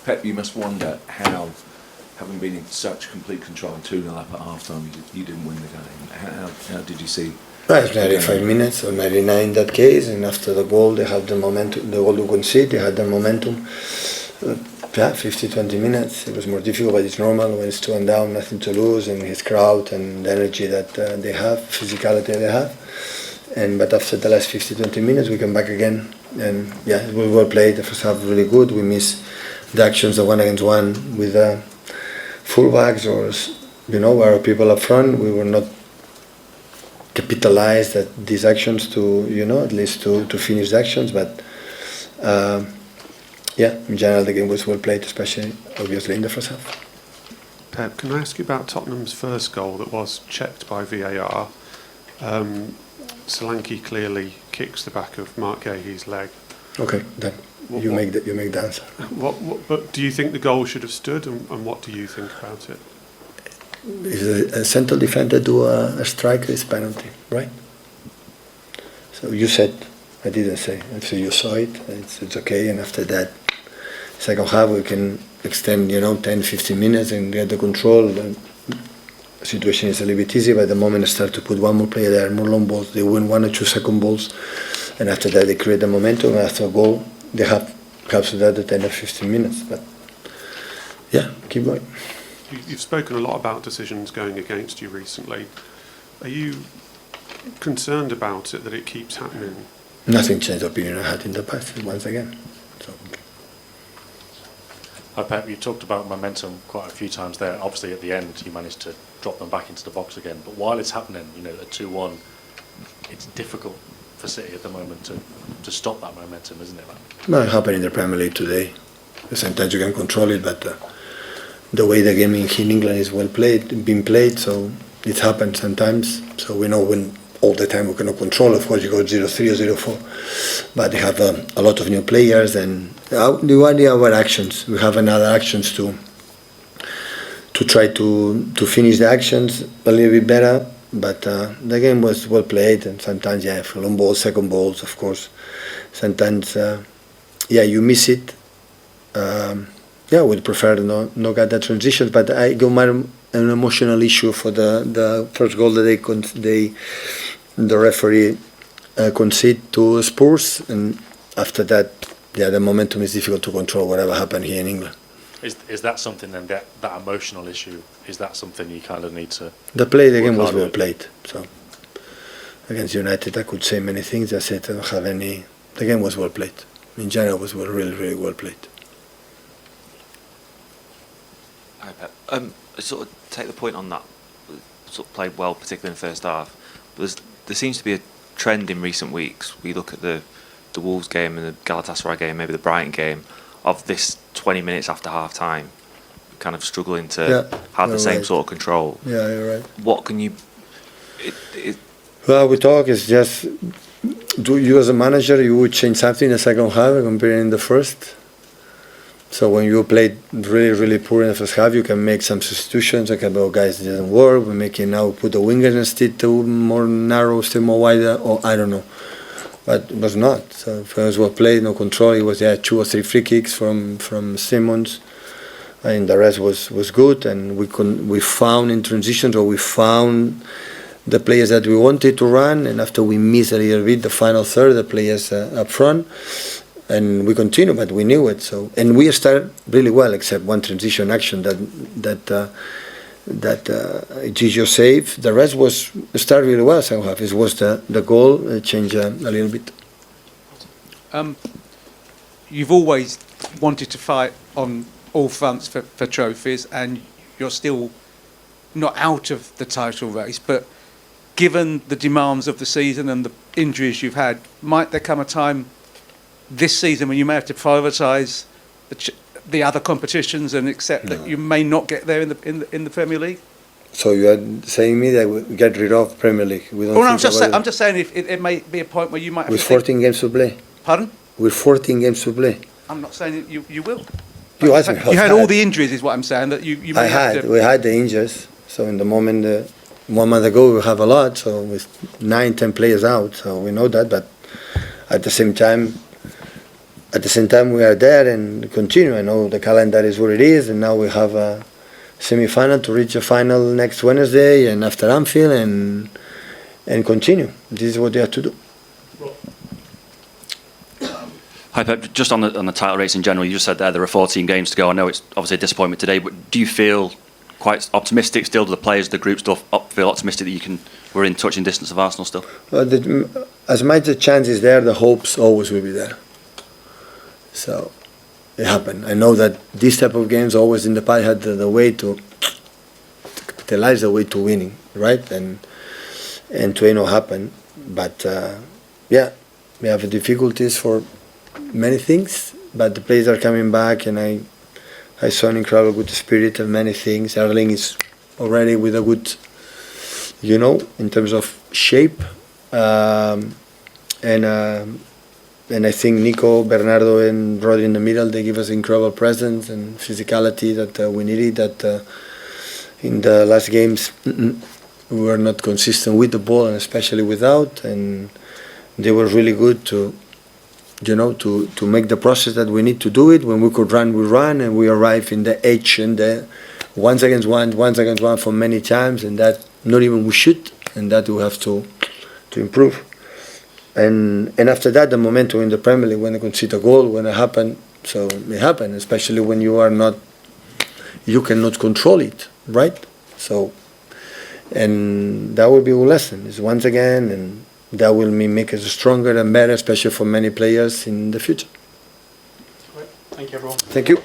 Pep, you must wonder how, having been in such complete control and 2-0 up at half time, you didn't win the game. How did you see? It's 95 minutes or 99 in that case, and after the goal they had the momentum, the goal to concede, they had the momentum. 50-20 minutes, it was more difficult, but it's normal when it's 2 and down, nothing to lose, and his crowd and the energy that they have, physicality they have. But after the last 50-20 minutes we come back again, and it was well played. The first half was really good. We missed the actions of 1-against-1 with fullbacks or where people up front. We were not capitalized at these actions to at least to finish the actions, but in general the game was well played, especially obviously in the first half. Pep, can I ask you about Tottenham's first goal that was checked by VAR? Solanke clearly kicks the back of Mark Gahey's leg. Okay, then you make the answer. But do you think the goal should have stood, and what do you think about it? If a central defender do a strike, it's penalty, right? So you said, I didn't say. So you saw it, it's okay, and after that, second half we can extend 10-15 minutes and get the control. The situation is a little bit easy, but the moment I start to put one more player there, more long balls, they win 1 or 2 second balls, and after that they create the momentum, and after a goal they have perhaps another 10 or 15 minutes, but keep going. You've spoken a lot about decisions going against you recently. Are you concerned about it, that it keeps happening? Nothing changed the opinion I had in the past, once again. Hi Pep, you talked about momentum quite a few times there. Obviously at the end you managed to drop them back into the box again, but while it's happening, at 2-1, it's difficult for City at the moment to stop that momentum, isn't it? Well, it happened in the Premier League today. Sometimes you can control it, but the way the game in England is being played, so it happens sometimes. So we know when all the time we cannot control. Of course, you go 0-3 or 0-4, but they have a lot of new players, and our actions. We have another actions to try to finish the actions a little bit better. But the game was well played, and sometimes for long balls, second balls, of course. Sometimes you miss it. We'd prefer not get that transition, but I go an emotional issue for the first goal that the referee conceded to Spurs, and after that, the momentum is difficult to control. Whatever happened here in England. Is that something then, that emotional issue? Is that something you kind of need to? The game was well played. So against United, I could say many things. I said I don't have any. The game was well played. In general, it was really, really well played. Hi, Pep. I sort of take the point on that. Sort of played well, particularly in the first half. But there seems to be a trend in recent weeks. We look at the Wolves game and the Galatasaray game, maybe the Brighton game, of this 20 minutes after half time, kind of struggling to have the same sort of control. Yeah, you're right. What can you? Well, we talk is just. Do you as a manager, you would change something in the second half comparing the first? So when you played really, really poor in the first half, you can make some substitutions. Okay, but guys, it doesn't work. We're making now put the wingers instead to more narrow, still more wider, or I don't know. But it was not. So if it was well played, no control. It was 2 or 3 free kicks from Simmons, and the rest was good. And we found in transitions, or we found the players that we wanted to run. And after we missed a little bit the final third, the players up front. And we continue, but we knew it. So, and we started really well, except one transition action that Gigio saved. The rest was started really well. Second half, it was the goal changed a little bit. You've always wanted to fight on all fronts for trophies, and you're still not out of the title race. But given the demands of the season and the injuries you've had, might there come a time this season when you may have to prioritise the other competitions and accept that you may not get there in the Premier League? So you are saying me that we get rid of Premier League? We don't. I'm just saying if it may be a point where you might have with 14 games to play. Pardon? With 14 games to play. I'm not saying you will. You asked me. You had all the injuries, is what I'm saying. That you may have to. We had the injuries. So in the moment, 1 month ago, we have a lot. So with 9-10 players out, so we know that. But at the same time, at the same time we are there and continue. I know the calendar is what it is, and now we have a semi-final to reach a final next Wednesday and after Anfield and continue. This is what they have to do. Hi Pep, just on the title race in general, you just said there are 14 games to go. I know it's obviously a disappointment today, but do you feel quite optimistic still? Do the players, the group stuff, feel optimistic that we're in touching distance of Arsenal still? As much the chance is there, the hopes always will be there. So it happened. I know that this type of games always in the past had the way to capitalize, the way to winning, right? And to happen. But yeah, we have difficulties for many things, but the players are coming back, and I saw an incredible good spirit of many things. Erling is already with a good, in terms of shape, and I think Nico, Bernardo, and Rodri in the middle, they give us incredible presence and physicality that we needed. That in the last games we were not consistent with the ball, and especially without, and they were really good to make the process that we need to do it. When we could run, we run, and we arrive in the edge and the once against one for many times, and that not even we should, and that we have to improve. And after that, the momentum in the Premier League, when they concede a goal, when it happened, so it happened, especially when you cannot control it, right? So, and that will be a lesson, is once again, and that will make us stronger and better, especially for many players in the future. Thank you, everyone. Thank you.